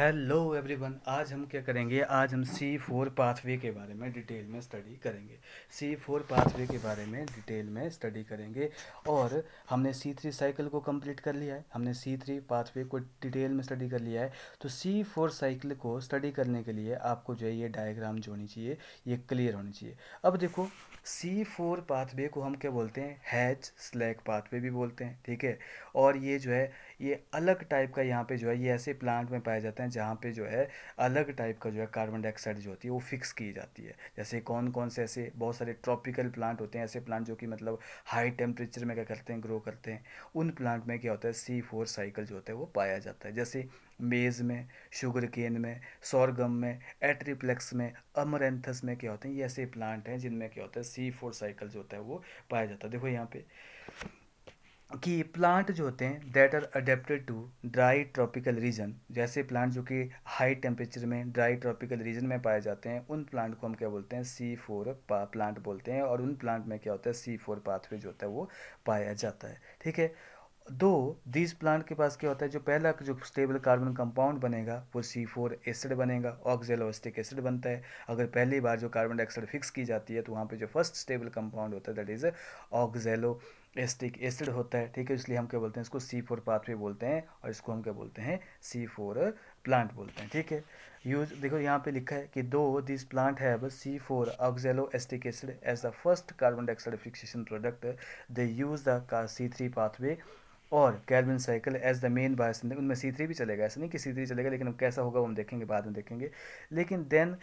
Hello everyone, आज हम क्या करेंगे। आज हम C4 पाथवे के बारे में डिटेल में स्टडी करेंगे। C4 पाथवे के बारे में डिटेल में स्टडी करेंगे। और हमने C3 साइकिल को कंप्लीट कर लिया है, हमने C3 पाथवे को डिटेल में स्टडी कर लिया है। तो C4 साइकिल को स्टडी करने के लिए आपको जो है ये डायग्राम जो होनी चाहिए, ये क्लियर होनी चाहिए। अब देखो, C4 पाथवे को हम क्या बोलते हैं, हैच स्लैग पाथवे भी बोलते हैं, ठीक है। और ये जो है ये अलग टाइप का, यहाँ पे जो है ये ऐसे प्लांट में पाए जाते हैं जहाँ पे जो है अलग टाइप का जो है कार्बन डाइऑक्साइड जो होती है वो फिक्स की जाती है। जैसे कौन कौन से ऐसे बहुत सारे ट्रॉपिकल प्लांट होते हैं, ऐसे प्लांट जो कि मतलब हाई टेम्परेचर में क्या करते हैं, ग्रो करते हैं। उन प्लांट में क्या होता है, C4 साइकिल जो होता है वो पाया जाता है। जैसे मेज़ में, शुगर केन में, सोरगम में, एट्रीप्लेक्स में, अमरेंथस में क्या होते हैं, ये ऐसे प्लांट हैं जिनमें क्या होता है C4 साइकिल जो होता है वो पाया जाता है। देखो यहाँ पे कि प्लांट जो होते हैं that are adapted to dry tropical region, जैसे प्लांट जो कि हाई टेम्परेचर में ड्राई ट्रॉपिकल रीजन में पाए जाते हैं, उन प्लांट को हम क्या बोलते हैं, C4 प्लांट बोलते हैं। और उन प्लांट में क्या होता है, C4 पाथवे जो होता है वो पाया जाता है, ठीक है। दो दिस प्लांट के पास क्या होता है, जो पहला जो स्टेबल कार्बन कंपाउंड बनेगा वो C4 एसिड बनेगा, ऑक्जेलोएस्टिक एसिड बनता है। अगर पहली बार जो कार्बन डाइऑक्साइड फिक्स की जाती है तो वहाँ पे जो फर्स्ट स्टेबल कंपाउंड होता है दैट इज ऑक्जेलो एस्टिक एसिड होता है, ठीक है। इसलिए हम क्या बोलते हैं, इसको C4 पाथवे बोलते हैं और इसको हम क्या बोलते हैं, C4 प्लांट बोलते हैं, ठीक है। यूज देखो यहाँ पे लिखा है कि दो this plant have C4 oxaloacetic acid as the first carbon dioxide fixation product, they use the C3 pathway और Calvin cycle as the main bias. उनमें C3 भी चलेगा, ऐसा नहीं कि C3 चलेगा, लेकिन कैसा होगा वो हम देखेंगे, बाद में देखेंगे। लेकिन then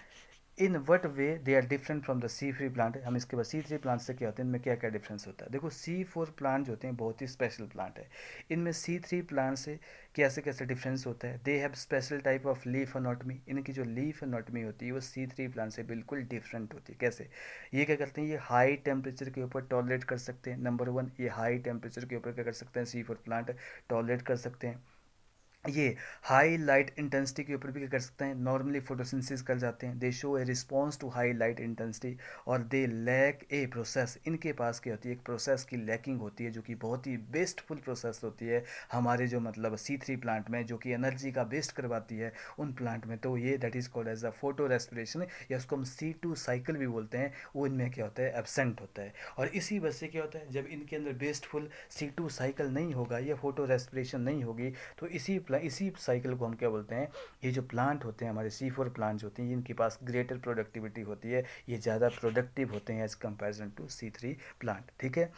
in what way they are different from the C3 plant, हम इसके बाद C3 प्लांट से क्या होते हैं, इनमें क्या क्या डिफरेंस होता है। देखो C4 प्लांट जो होते हैं बहुत ही स्पेशल प्लांट है। इनमें C3 प्लांट से कैसे कैसे डिफरेंस होता है, they have special type of leaf anatomy. इनकी जो लीफ एनॉटमी होती है वो C3 प्लांट से बिल्कुल डिफरेंट होती है। कैसे, ये क्या करते हैं, ये हाई टेम्परेचर के ऊपर टॉलरेट कर सकते हैं। नंबर वन, ये हाई टेम्परेचर के ऊपर क्या कर सकते हैं, C4 प्लांट टॉलरेट कर सकते हैं। ये हाई लाइट इंटेंसिटी के ऊपर भी क्या कर सकते हैं, नॉर्मली फोटोसिंथेसिस कर जाते हैं। They show a response to high light intensity और दे लैक ए प्रोसेस। इनके पास क्या होती है, एक प्रोसेस की लैकिंग होती है जो कि बहुत ही बेस्टफुल प्रोसेस होती है हमारे जो मतलब C3 प्लांट में, जो कि एनर्जी का बेस्ट करवाती है उन प्लांट में। तो ये that is called as a photo respiration, या उसको हम C2 साइकिल भी बोलते हैं। वो इनमें क्या होता है, एबसेंट होता है। और इसी वजह से क्या होता है, जब इनके अंदर बेस्टफुल C2 साइकिल नहीं होगा या फोटो रेस्पिरेशन नहीं होगी, तो इसी साइकिल को हम क्या बोलते हैं, ये जो प्लांट होते हैं हमारे C4 प्लांट्स होते हैं, इनके पास ग्रेटर प्रोडक्टिविटी होती है, ये ज़्यादा प्रोडक्टिव होते हैं as comparison to C3 plant, ठीक है।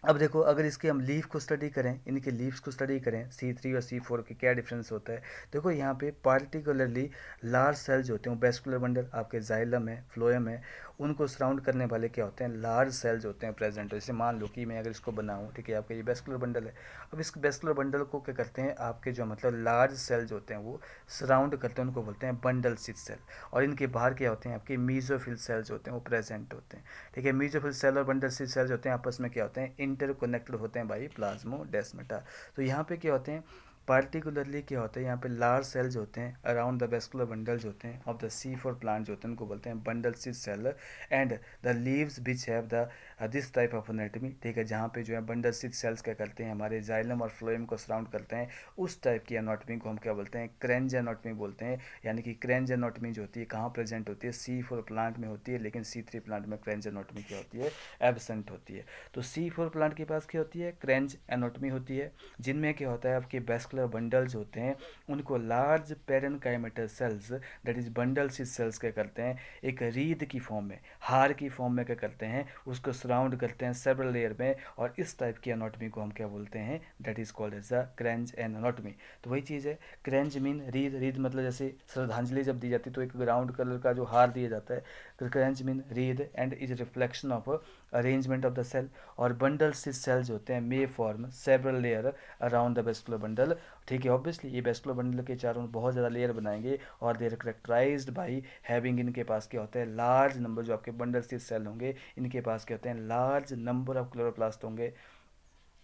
अब देखो, अगर इसके हम लीफ को स्टडी करें, इनके लीव्स को स्टडी करें, C3 और C4 के क्या डिफरेंस होता है। देखो यहाँ पे पार्टिकुलरली लार्ज सेल्स होते हैं, वेस्कुलर बंडल आपके जाइलम है, फ्लोएम है, उनको सराउंड करने वाले क्या होते हैं, लार्ज सेल्स होते हैं प्रेजेंट। जैसे मान लो कि मैं अगर इसको बनाऊँ, ठीक है, आपका ये वेस्कुलर बंडल है। अब इस वेस्कुलर बंडल को क्या करते हैं, आपके जो मतलब लार्ज सेल्स होते हैं वो सराउंड करते हैं, उनको बोलते हैं बंडल सिट सेल। और इनके बाहर क्या होते हैं, आपके मीजोफिल सेल्स होते हैं, वो प्रेजेंट होते हैं, ठीक है। मीजोफिल सेल और बंडल सिट सेल्स होते हैं, आपस में क्या होते हैं, इंटरकनेक्टेड होते हैं बाई प्लाज्मोडेस्माटा। तो यहाँ पे क्या होते हैं, पार्टिकुलरली क्या होता है, यहाँ पे लार्ज सेल्स होते हैं अराउंड द वेस्कुलर बंडल्स होते हैं ऑफ द C4 प्लांट जो होते हैं, उनको बोलते हैं bundle sheath cell. And the leaves which have the this type of anatomy, ठीक है, जहाँ पे जो है बंडल सिट सेल्स क्या करते हैं, हमारे जाइलम और फ्लोएम को सराउंड करते हैं, उस टाइप की एनाटॉमी को हम क्या बोलते हैं, क्रेंज एनाटॉमी बोलते हैं। यानी कि क्रेंज एनाटॉमी जो होती है कहाँ प्रेजेंट होती है, C4 प्लांट में होती है, लेकिन C3 प्लांट में क्रेंज एनाटॉमी क्या होती है, एबसेंट होती है। तो C4 प्लांट के पास क्या होती है, क्रेंज एनाटॉमी होती है, जिनमें क्या होता है, आपके वेस्कुलर बंडल्स होते हैं, उनको large parenchymatous cells that is bundle sheath cells क्या करते हैं, एक रीद की फॉर्म में, हार की फॉर्म में क्या करते हैं, उसको सराउंड करते हैं सेवरल लेयर में। और इस टाइप की एनाटॉमी को हम क्या बोलते हैं, that is called as the Kranz anatomy. तो वही चीज़ है, क्रेंज मीन रीद, रीद मतलब जैसे श्रद्धांजलि जब दी जाती है तो एक ग्राउंड कलर का जो हार दिया जाता है, Kranz mean wreath and is reflection of arrangement of the cell. और बंडल सिट सेल्स होते हैं may form several layer around the vascular bundle, ठीक है। ऑब्वियसली ये वेस्कुलर बंडल के चारों बहुत ज़्यादा लेयर बनाएंगे और they are characterized by having, इनके पास क्या होता है, लार्ज नंबर, जो आपके बंडल सिट सेल होंगे इनके पास क्या होते हैं, लार्ज नंबर ऑफ क्लोरोप्लास्ट होंगे।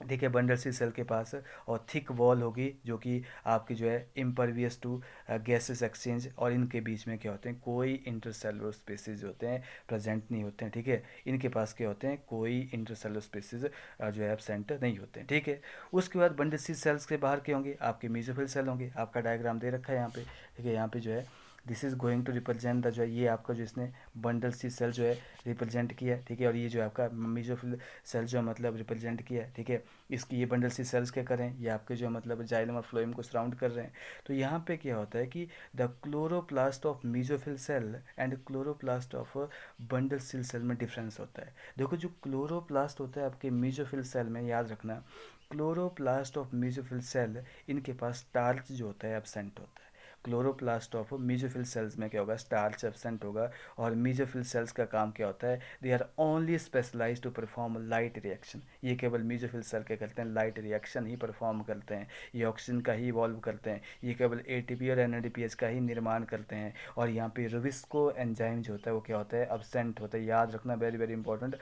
ठीक है, बंडल सी सेल के पास, और थिक वॉल होगी जो कि आपकी जो है इम्परवियस टू गैसेस एक्सचेंज, और इनके बीच में क्या होते हैं, कोई इंटरसेलुलर स्पेसिस होते हैं प्रेजेंट नहीं होते हैं। ठीक है, इनके पास क्या होते हैं, कोई इंटरसेलुलर स्पेसिस जो है एब्सेंट नहीं होते हैं। ठीक है, उसके बाद बंडल सी सेल्स के बाहर क्या होंगे, आपके मेसोफिल सेल होंगे। आपका डायग्राम दे रखा है यहाँ पे। ठीक है, यहाँ पे जो है this is going to represent the, जो है ये आपका जो इसने बंडल सी सेल जो है रिप्रेजेंट किया है। ठीक है, और ये जो है आपका मेसोफिल सेल जो है मतलब रिप्रेजेंट किया है। ठीक है, इसकी ये बंडल सी सेल्स क्या करें, ये आपके जो मतलब जाइलम और फ्लोएम को सराउंड कर रहे हैं। तो यहाँ पे क्या होता है कि the chloroplast of mesophyll cell and chloroplast of bundle cell में डिफरेंस होता है। देखो, जो क्लोरोप्लास्ट होता है आपके मेसोफिल सेल में, याद रखना, क्लोरोप्लास्ट ऑफ मेसोफिल सेल, इनके पास स्टार्च जो होता है एब्सेंट होता है। क्लोरोप्लास्ट ऑफ मेसोफिल सेल्स में क्या होगा, स्टार्च एब्सेंट होगा। और मेसोफिल सेल्स का काम क्या होता है, they are only specialize to perform light reaction. ये केवल मेसोफिल सेल क्या करते हैं, लाइट रिएक्शन ही परफॉर्म करते हैं। ये ऑक्सीजन का ही इवॉल्व करते हैं। ये केवल एटीपी और एनएडीपीएच का ही निर्माण करते हैं। और यहाँ पे रुबिस्को एंजाइम जो होता है वो क्या होता है, एब्सेंट होता है। याद रखना, वेरी वेरी इंपॉर्टेंट।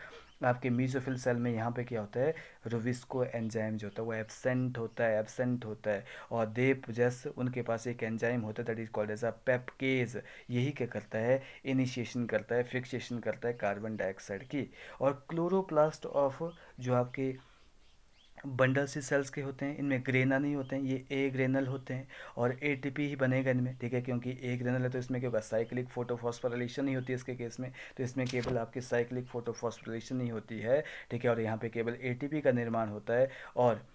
आपके मेसोफिल सेल में यहाँ पे क्या होता है, रुबिस्को एंजाइम जो होता है वो एब्सेंट होता है, एब्सेंट होता है। और दे पोजेस, उनके पास एक एंजाइम होता है that is called as a PEPcase. यही क्या करता है, इनिशिएशन करता है, फिक्सेशन करता है कार्बन डाइऑक्साइड की। और क्लोरोप्लास्ट ऑफ जो आपके बंडल सी सेल्स के होते हैं, इनमें ग्रेना नहीं होते हैं, ये ए ग्रेनल होते हैं। और एटीपी ही बनेगा इनमें। ठीक है, क्योंकि ए ग्रेनल है तो इसमें क्या होगा, साइक्लिक फोटोफॉस्फोराइलेशन नहीं होती है इसके केस में। तो इसमें केवल आपकी साइक्लिक फोटोफॉस्फोराइलेशन नहीं होती है। ठीक है, और यहाँ पे केवल एटीपी का निर्माण होता है। और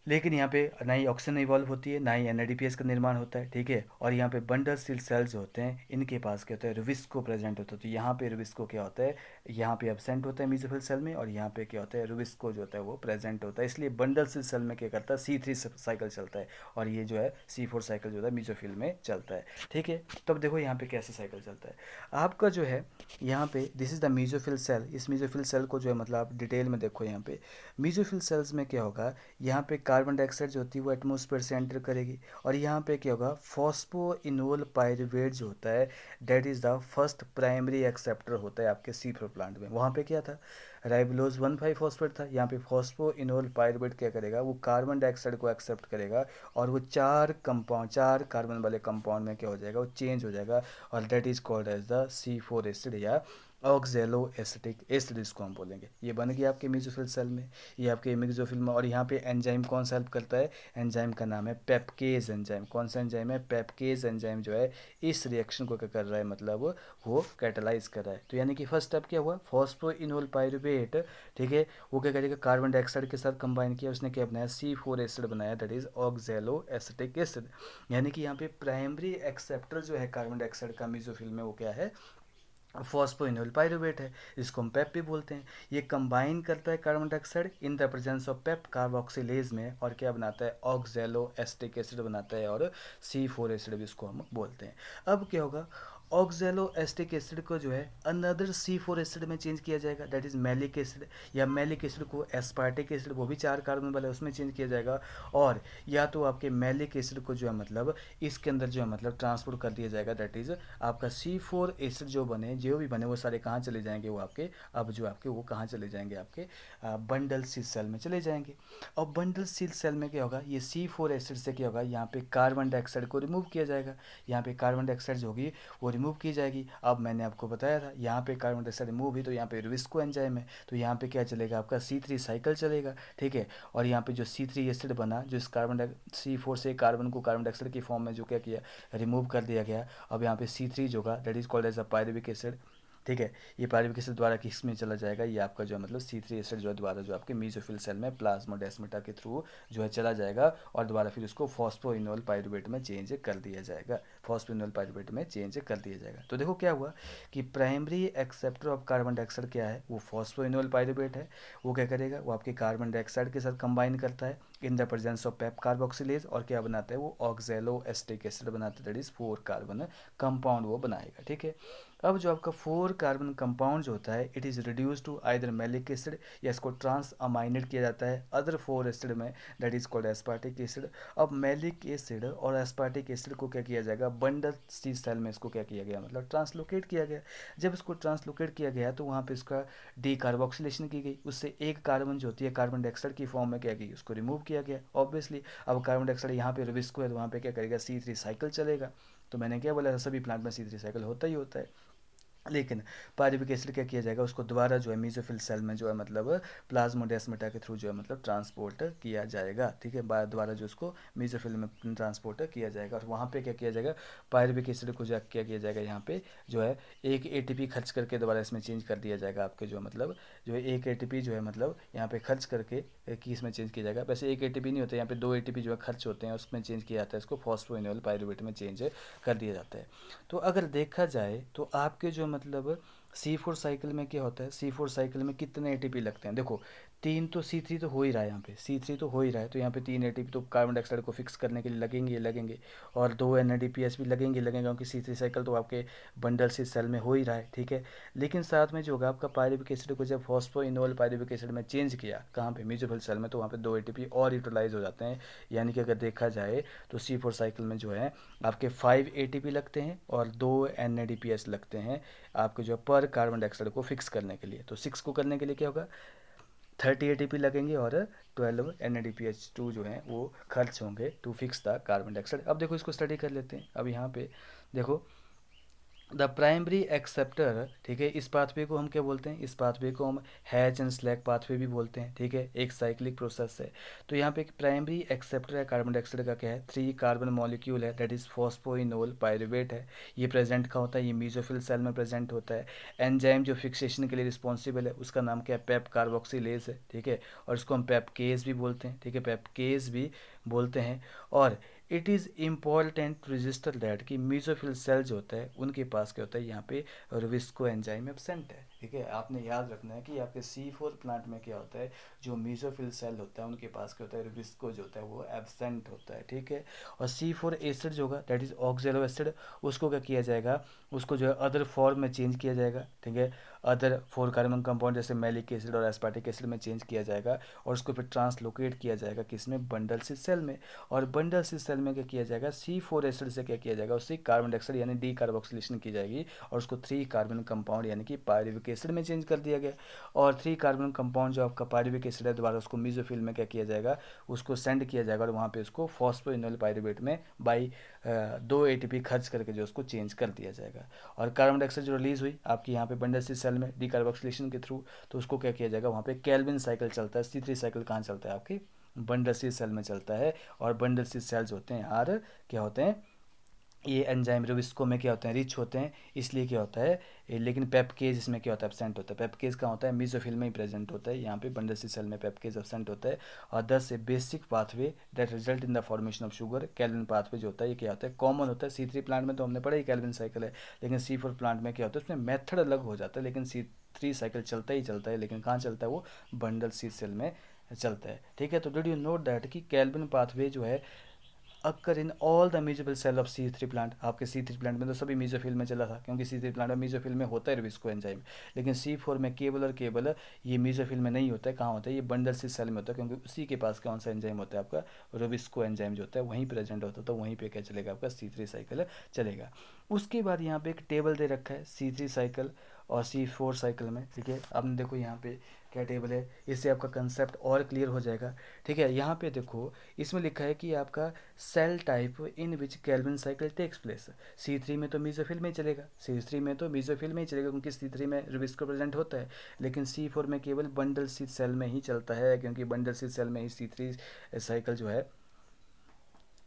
लेकिन यहाँ पे ना ही ऑक्सीजन इवॉल्व होती है, ना ही एनएडीपीएस का निर्माण होता है। ठीक है, और यहाँ पे बंडल सील सेल्स जो होते हैं इनके पास क्या होता है, रुबिस्को प्रेजेंट होता है। तो यहाँ पे रुबिस्को क्या होता है, यहाँ पे एब्सेंट होता है मेसोफिल सेल में, और यहाँ पे क्या होता है, रुबिस्को जो होता है वो प्रेजेंट होता है। इसलिए बंडल सील सेल में क्या करता है, C3 साइकिल चलता है, और ये जो है C4 साइकिल जो होता है मेसोफिल में चलता है। ठीक है, तब देखो यहाँ पे कैसे साइकिल चलता है आपका जो है, यहाँ पे this is the mesophyll cell. इस मेसोफिल सेल को जो है मतलब आप डिटेल में देखो। यहाँ पे मेसोफिल सेल्स में क्या होगा, यहाँ पे कार्बन डाइऑक्साइड जो होती है वो एटमॉस्फेयर से एंटर करेगी। और यहाँ पे क्या होगा, फॉस्फोइनोल पायरुवेट जो होता है that is the first primary acceptor होता है आपके C4 प्लांट में। वहाँ पे क्या था, राइबोलोज 1,5 फॉस्फेट था। यहाँ पे फॉस्फोइनोल पायरुवेट क्या करेगा, वो कार्बन डाइऑक्साइड को एक्सेप्ट करेगा, और वो चार कार्बन वाले कंपाउंड में क्या हो जाएगा, वो चेंज हो जाएगा। और that is called as the C4 acid या ऑक्जेलो एसिटिक एसिड, इसको हम बोलेंगे। ये बन गया आपके मेसोफिल सेल में, ये आपके मेसोफिल में। और यहाँ पे एंजाइम कौन सा हेल्प करता है, एंजाइम का नाम है पेप्केज एंजाइम। कौन सा एंजाइम है, पेप्केज एंजाइम जो है इस रिएक्शन को क्या कर रहा है, मतलब वो कैटालाइज कर रहा है। तो यानी कि फर्स्ट स्टेप क्या हुआ, फॉस्फोइनोल पायरुवेट। ठीक है, वो क्या करेगा, कार्बन डाइऑक्साइड के साथ कंबाइन किया, उसने क्या बनाया, C4 एसिड बनाया, दैट इज ऑक्जेलो एसिटिक एसिड। यानी कि यहाँ पे प्राइमरी एक्सेप्टर जो है कार्बन डाइऑक्साइड का मेसोफिल में वो क्या है, फॉस्फोइनोल पायरुवेट है, इसको हम पेप भी बोलते हैं। ये कंबाइन करता है carbon dioxide in the presence of PEP carboxylase में, और क्या बनाता है, ऑक्जेलो एसिटिक एसिड बनाता है, और C4 एसिड भी इसको हम बोलते हैं। अब क्या होगा, ऑक्जेलो एसिटिक एसिड को जो है अनदर C4 एसिड में चेंज किया जाएगा, दैट इज मैलिक एसिड। या मैलिक एसिड को एस्पार्टिक एसिड, वो भी 4 कार्बन वाला, उसमें चेंज किया जाएगा। और या तो आपके मैलिक एसिड को जो है मतलब इसके अंदर जो है मतलब ट्रांसपोर्ट कर दिया जाएगा, दैट इज आपका C4 एसिड जो भी बने वो सारे कहाँ चले जाएंगे, वो आपके अब जो आपके वो कहाँ चले जाएंगे, आपके बंडल सील सेल में चले जाएंगे। और बंडल सील सेल में क्या होगा, ये C4 एसिड से क्या होगा, यहाँ पे कार्बन डाइऑक्साइड को रिमूव किया जाएगा। यहाँ पे कार्बन डाइऑक्साइड जो होगी वो रिमूव की जाएगी। अब मैंने आपको बताया था यहाँ पे कार्बन डाइऑक्साइड रिमूव हुई तो यहाँ पे रुबिस्को एंजाइम है, तो यहाँ पे क्या चलेगा, आपका C3 साइकिल चलेगा। ठीक है, और यहाँ पे जो C3 एसिड बना, जो इस C4 से कार्बन को कार्बन डाइऑक्साइड की फॉर्म में जो क्या किया, रिमूव कर दिया गया। अब यहाँ पे C3 जो होगा that is called as a pyruvic acid. ठीक है, ये पायरुविक एसिड द्वारा किस में चला जाएगा, ये आपका जो है मतलब C3 एसिड जो है द्वारा जो आपके मेसोफिल सेल में प्लाज्मोडेस्माटा के थ्रू जो है चला जाएगा, और दोबारा फिर उसको फॉस्फोइनोल पायरुवेट में चेंज कर दिया जाएगा, फॉस्फोइनोल पायरुवेट में चेंज कर दिया जाएगा। तो देखो क्या हुआ कि primary acceptor of carbon dioxide क्या है, वो फॉस्फोइनोल पायरुवेट है। वो क्या करेगा, वो आपके कार्बन डाइऑक्साइड के साथ कंबाइन करता है in the presence of PEP carboxylase, और क्या बनाता है, वो ऑक्जेलो एसिटिक एसिड बनाता है, दैट इज 4 कार्बन कंपाउंड वो बनाएगा। ठीक है, अब जो आपका 4 कार्बन कंपाउंड जो होता है, it is reduce to either malic acid, या इसको ट्रांस अमाइनेट किया जाता है अदर 4 एसिड में, that is called aspartic acid. अब मैलिक एसिड और एस्पार्टिक एसिड को क्या किया जाएगा, बंडल सी सेल में इसको क्या किया गया, मतलब ट्रांसलोकेट किया गया। जब इसको ट्रांसलोकेट किया गया तो वहाँ पे इसका डीकार्बोक्सिलेशन की गई, उससे एक कार्बन जो होती है कार्बन डाइऑक्साइड की फॉर्म में क्या गई, उसको रिमूव किया गया ऑब्वियसली। अब कार्बन डाइऑक्साइड यहाँ पे रिविस्को है तो वहाँ पे क्या करेगा, C3 साइकिल चलेगा। तो मैंने क्या बोला था, सभी प्लांट में C3 साइकिल होता ही होता है। लेकिन पायरुविक एसिड क्या किया जाएगा, उसको दोबारा जो है मेसोफिल सेल में जो है मतलब प्लाज्मोडेस्माटा के थ्रू जो है मतलब ट्रांसपोर्ट किया जाएगा, ठीक है, दोबारा जो उसको मेसोफिल में ट्रांसपोर्ट किया जाएगा। और वहाँ पे क्या किया जाएगा, पायरुविक एसिड को जो क्या किया जाएगा, यहाँ पे जो है एक एटीपी खर्च करके दोबारा इसमें चेंज कर दिया जाएगा। आपके जो मतलब जो है एक एटीपी जो है मतलब यहाँ पे खर्च करके कि इसमें चेंज किया जाएगा। वैसे एक एटीपी नहीं होता, यहाँ पे 2 एटीपी जो है खर्च होते हैं, उसमें चेंज किया जाता है, इसको फॉस्फोइनोल पायरुवेट में चेंज कर दिया जाता है। तो अगर देखा जाए तो आपके जो मतलब C4 साइकिल में क्या होता है, C4 साइकिल में कितने एटीपी लगते हैं, देखो 3 तो C3 तो हो ही रहा है, यहाँ पे C3 तो हो ही रहा है, तो यहाँ पे 3 एटीपी तो कार्बन डाइऑक्साइड को फिक्स करने के लिए लगेंगे और 2 NADPS भी लगेंगे क्योंकि C3 साइकिल तो आपके बंडल से सेल में हो ही रहा है, ठीक है। लेकिन साथ में जो होगा आपका पायरुविक एसिड को जब फॉस्फोइनोल पायरुविक एसिड में चेंज किया, कहाँ पे, मेसोफिल सेल में, तो वहाँ पे 2 एटीपी और यूटिलाइज हो जाते हैं। यानी कि अगर देखा जाए तो C4 साइकिल में जो है आपके 5 एटीपी लगते हैं और 2 NADPS लगते हैं आपके जो पर कार्बन डाइऑक्साइड को फिक्स करने के लिए। तो 6 को करने के लिए क्या होगा, 30 एटीपी लगेंगे और 12 NADPH2 जो है वो खर्च होंगे to fix the carbon dioxide. अब देखो इसको स्टडी कर लेते हैं। अब यहाँ पे देखो द प्राइमरी एक्सेप्टर, ठीक है, इस पाथवे को हम क्या बोलते हैं, इस पाथवे को हम हैच एंड स्लैग पाथवे भी बोलते हैं, ठीक है, एक साइक्लिक प्रोसेस है। तो यहाँ पे एक प्राइमरी एक्सेप्टर है कार्बन डाइऑक्साइड का, क्या है, 3 कार्बन मॉलिक्यूल है, दैट इज फॉस्फोइनोल पायरुवेट है। ये प्रेजेंट कहाँ होता है, ये मेसोफिल सेल में प्रेजेंट होता है। एंजाइम जो फिक्सेशन के लिए रिस्पॉन्सिबल है उसका नाम क्या है, पेप कार्बोक्सिलेज है, ठीक है, और इसको हम पेपकेज भी बोलते हैं, ठीक है, पेपकेज भी बोलते हैं। और it is important to register that कि मेसोफिल सेल जो होता है उनके पास क्या होता है, यहाँ पे रिविस्को एंजाइम एब्सेंट है, ठीक है। आपने याद रखना है कि आपके C4 प्लांट में क्या होता है, जो मेसोफिल सेल होता है उनके पास क्या होता है, रिविस्को जो होता है वो एब्सेंट होता है, ठीक है। और C4 एसिड जो होगा दैट इज ऑक्जेलो एसिड, उसको क्या किया जाएगा, उसको जो है अदर फॉर्म में चेंज किया जाएगा, ठीक है, अदर 4 कार्बन कंपाउंड जैसे मैलिक एसिड और एस्पार्टिक एसिड में चेंज किया जाएगा और उसको फिर ट्रांसलोकेट किया जाएगा किसमें, बंडल सी सेल में। और बंडल सी सेल में क्या किया जाएगा, C4 एसिड से क्या किया जाएगा, उससे कार्बन डाइऑक्साइड यानी डीकार्बोक्सिलेशन की जाएगी और उसको 3 कार्बन कंपाउंड यानी कि पायरुविक एसिड में चेंज कर दिया गया। और 3 कार्बन कंपाउंड जो आपका पायरुविक एसिड है दोबारा उसको मेसोफिल में क्या किया जाएगा, उसको सेंड किया जाएगा और वहाँ पे उसको फॉस्फोइनोल पायरुवेट में बाई 2 एटीपी खर्च करके जो उसको चेंज कर दिया जाएगा। और कार्बन डाइऑक्साइड जो रिलीज हुई आपकी यहाँ पे बंडल सी सेल में डीकार्बोक्सिलेशन के थ्रू, तो उसको क्या किया जाएगा, वहाँ पे केल्विन साइकिल चलता है। C3 साइकिल कहाँ चलता है, आपकी बंडल सी सेल में चलता है। और बंडल सी सेल्स होते हैं यार क्या होते हैं, ये एंजाइम रिविस्को में क्या होते हैं, रिच होते हैं, इसलिए क्या होता है लेकिन पेपकेज इसमें क्या होता है, एब्सेंट होता है। पेपकेज कहाँ होता है, मेसोफिल में ही प्रेजेंट होता है, यहाँ पे बंडल सी सेल में पेपकेज एब्सेंट होता है। और 10 से basic pathway that result in the formation of sugar, Calvin pathway जो होता है ये क्या होता है, कॉमन होता है। C3 प्लांट में तो हमने पढ़ा ही कैल्विन साइकिल है, लेकिन C4 प्लांट में क्या होता है, उसमें मेथड अलग हो जाता है, लेकिन C3 साइकिल चलता ही चलता है। लेकिन कहाँ चलता है, वो बंडल सी सेल में चलता है, ठीक है। तो डिड यू नोट दैट कि कैल्विन पाथवे जो है occur in all the mesophyll cell of C3 plant. आपके C3 प्लांट में तो सभी मेसोफिल में चला था क्योंकि C3 प्लांट में मेसोफिल में होता है रिविस्को एंजाइम। लेकिन C4 में केवल और केवल ये मेसोफिल में नहीं होता है, कहाँ होता है, ये बंडल सी सेल में होता है क्योंकि उसी के पास कौन सा एंजाइम होता है, आपका रिविस्को एंजाइम जो होता है वहीं प्रेजेंट होता है। तो वहीं पे क्या चलेगा, आपका C3 साइकिल चलेगा। उसके बाद यहाँ पे एक टेबल दे रखा है C3 साइकिल और C4 साइकिल में, ठीक है। आपने देखो यहाँ पे क्या टेबल है, इससे आपका कंसेप्ट और क्लियर हो जाएगा, ठीक है। यहाँ पे देखो इसमें लिखा है कि आपका cell type in which Calvin cycle takes place. C3 में तो मेसोफिल में ही चलेगा, C3 में तो मेसोफिल में ही चलेगा क्योंकि C3 में रिविस्को प्रेजेंट होता है। लेकिन C4 में केवल बंडल सी सेल में ही चलता है क्योंकि बंडल सी सेल में ही C3 साइकिल जो है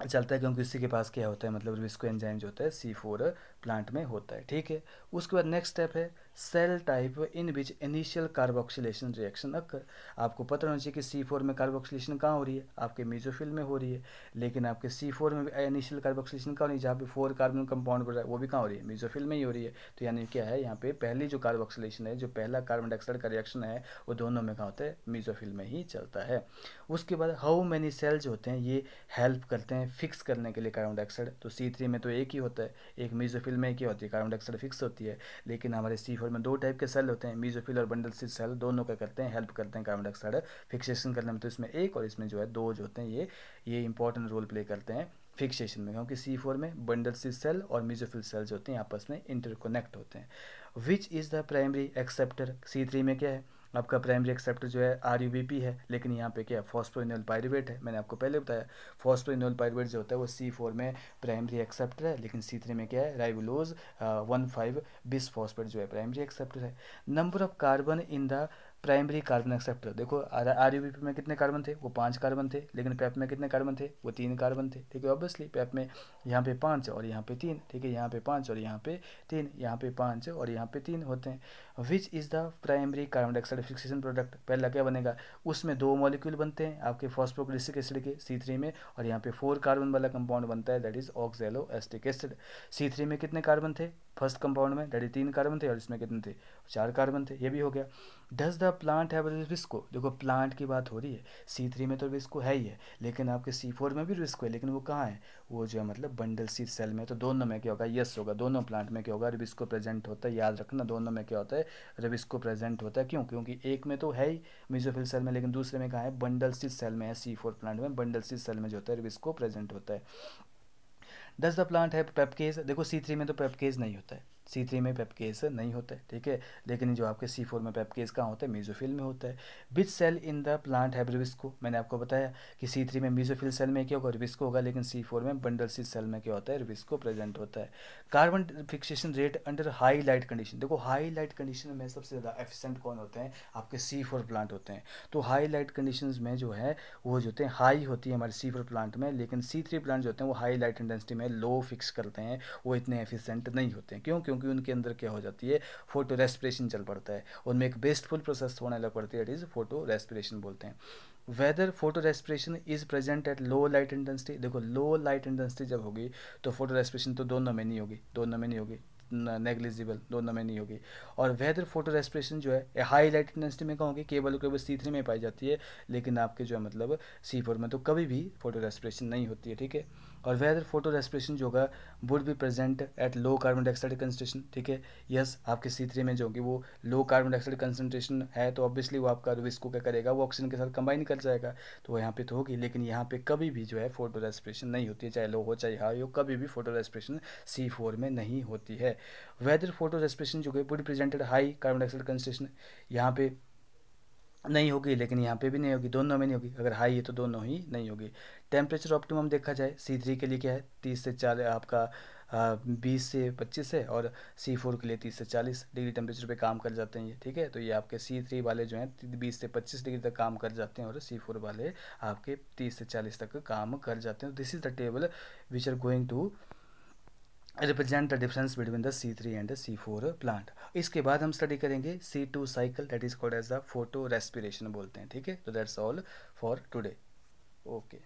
चलता है क्योंकि उसी के पास क्या होता है, मतलब रिविस्को एंजाइम जो होता है C4 प्लांट में होता है, ठीक है। उसके बाद नेक्स्ट स्टेप है cell type in which initial carboxylation reaction occur. आपको पता होना चाहिए कि C4 में कार्बोक्सिलेशन कहाँ हो रही है, आपके मेसोफिल में हो रही है, लेकिन आपके C4 में इनिशियल कार्बोक्सिलेशन कहाँ हो रही है, जहाँ पे 4 कार्बन कंपाउंड बन रहा है वो भी कहाँ हो रही है, मेसोफिल में ही हो रही है। तो यानी क्या है, यहाँ पे पहली जो कार्बोक्सिलेशन है, जो पहला कार्बन डाइऑक्साइड का रिएक्शन है, वो दोनों में कहाँ होता है, मेसोफिल में ही चलता है। उसके बाद हाउ मेनी सेल्स होते हैं, ये हेल्प करते हैं फिक्स करने के लिए कार्बन डाइऑक्साइड। तो C3 में तो एक ही होता है, एक मेसोफिल में क्या होती है, कार्बन डाइऑक्साइड फिक्स होती है, लेकिन हमारे C4 में दो टाइप के सेल होते हैं, मेसोफिल और बंडल स्थित सेल, दोनों क्या करते हैं, हेल्प करते हैं कार्बन डाइऑक्साइड फिक्सेशन करने में। तो इसमें एक और इसमें जो है दो जो होते हैं, ये इंपॉर्टेंट रोल प्ले करते हैं फिक्सेशन में, क्योंकि C4 में बंडल स्थित सेल और मेसोफिल सेल्स होते हैं आपस में इंटरकनेक्ट होते हैं। Which is the primary acceptor, C3 में क्या है, आपका प्राइमरी एक्सेप्टर जो है RUBP है, लेकिन यहाँ पे क्या है, फॉस्फोइनोल पायरुवेट है। मैंने आपको पहले बताया फॉस्फोइनोल पायरुवेट जो होता है वो C4 में प्राइमरी एक्सेप्टर है, लेकिन C3 में क्या है, राइबोलोज 1,5 बिसफॉस्फेट जो है प्राइमरी एक्सेप्टर है। Number of carbon in the primary carbon acceptor, देखो RUBP में कितने कार्बन थे, वो 5 कार्बन थे, लेकिन पेप में कितने कार्बन थे, वो 3 कार्बन थे। ठीक है, ऑब्वियसली पेप में यहाँ पे 5 और यहाँ पे 3, ठीक है, यहाँ पे 5 और यहाँ पे 3, यहाँ पे 5 और यहाँ पे 3 होते हैं। Which is the primary carbon dioxide fixation product, पहला क्या बनेगा, उसमें 2 मॉलिक्यूल बनते हैं आपके फॉस्फोग्लिसरिक एसिड के C3 में, और यहाँ पे 4 कार्बन वाला कंपाउंड बनता है, that is oxaloacetic acid. C3 में कितने कार्बन थे फर्स्ट कंपाउंड में, दैट इज 3 कार्बन थे, और इसमें कितने थे, 4 कार्बन थे, ये भी हो गया। डज द प्लांट हैव रिस्को, देखो प्लांट की बात हो रही है, C3 में तो रिस्को है ही है, लेकिन आपके C4 में भी रिस्को है, लेकिन वो कहाँ है, वो जो है मतलब बंडल सीड सेल में। तो दोनों में क्या होगा, यस होगा, दोनों प्लांट में क्या होगा, रिस्को प्रेजेंट होता है, याद रखना दोनों में क्या होता है, रिस्को प्रेजेंट होता है। क्यों, क्योंकि एक में तो है ही मेसोफिल सेल में, लेकिन दूसरे में कहाँ है, बंडल सीड सेल में है, C4 प्लांट में बंडल सीड सेल में जो होता है रिस्को प्रेजेंट होता है। डज द प्लांट हैव पेप्केज, देखो C3 में तो पेप्केज नहीं होता है, C3 में पेप्केज नहीं होता है, ठीक है, लेकिन जो आपके C4 में पेप्केज कहाँ होता है, मेसोफिल में होता है। Which cell in the plant have rubisco, मैंने आपको बताया कि C3 में मेसोफिल सेल में क्या होगा, रिविस्को होगा, लेकिन C4 में बंडल सीड सेल में क्या होता है, रिविस्को प्रेजेंट होता है। Carbon fixation rate under high light condition, देखो हाई लाइट कंडीशन में सबसे ज़्यादा एफिशिएंट कौन होते हैं, आपके C4 प्लांट होते हैं। तो हाई लाइट कंडीशंस में जो है वो जो होते हैं हाई होती है हमारे C4 प्लांट में, लेकिन C3 प्लांट जो होते हैं वो हाई लाइट इंटेंसिटी में लो फिक्स करते हैं, वो इतने एफिशिएंट नहीं होते हैं। क्यों, क्योंकि उनके अंदर क्या हो जाती है, फोटो रेस्पिरेशन चल पड़ता है, उनमें एक बेस्टफुल प्रोसेस होने लग पड़ती है, इट इज़ फोटो रेस्पिरेशन बोलते हैं। Whether photo respiration is present at low light intensity, देखो लो लाइट इंटेंसिटी जब होगी तो फोटो रेस्पिरेशन तो दोनों में नहीं होगी, दोनों में नहीं होगी, नेग्लिजिबल, दोनों में नहीं होगी। और वेदर फोटो रेस्पिरेशन जो है हाई लाइट इंटेंसिटी में कहाँ होगी, केवल केवल C3 में पाई जाती है, लेकिन आपके जो है मतलब C4 में तो कभी भी फोटो रेस्पिरेशन नहीं होती है, ठीक है। और वेदर फोटो रेस्पिरेशन जो होगा would be present at low carbon dioxide concentration, ठीक है, यस आपके C3 में जो होगी वो लो कार्बन डाइऑक्साइड कंसंट्रेशन है, तो ऑब्वियसली वो आपका इसको क्या करेगा, वो ऑक्सीजन के साथ कंबाइन कर जाएगा, तो यहाँ पे तो होगी, लेकिन यहाँ पे कभी भी जो है फोटो रेस्पिरेशन नहीं होती है, चाहे लो हो चाहे हाई हो, कभी भी फोटो रेस्पिरेशन C4 में नहीं होती है। वेदर फोटो रेस्पिरेशन जो है would presented high carbon dioxide concentration, यहाँ पे नहीं होगी, लेकिन यहाँ पे भी नहीं होगी, दोनों में नहीं होगी, अगर हाई है तो दोनों ही नहीं होगी। टेम्परेचर ऑप्टिमम देखा जाए C3 के लिए क्या है, 30 से 40 आपका 20 से 25 है, और C4 के लिए 30 से 40 डिग्री टेम्परेचर पे काम कर जाते हैं ये, ठीक है। तो ये आपके C3 वाले जो हैं 20 से 25 डिग्री तक काम कर जाते हैं, और C4 वाले आपके 30 से 40 तक काम कर जाते हैं। This is the table which are going to represent the difference between the C3 and the C4 plant. इसके बाद हम स्टडी करेंगे C2 cycle, that is called as the photo respiration बोलते हैं, ठीक है। तो that's all for today, okay.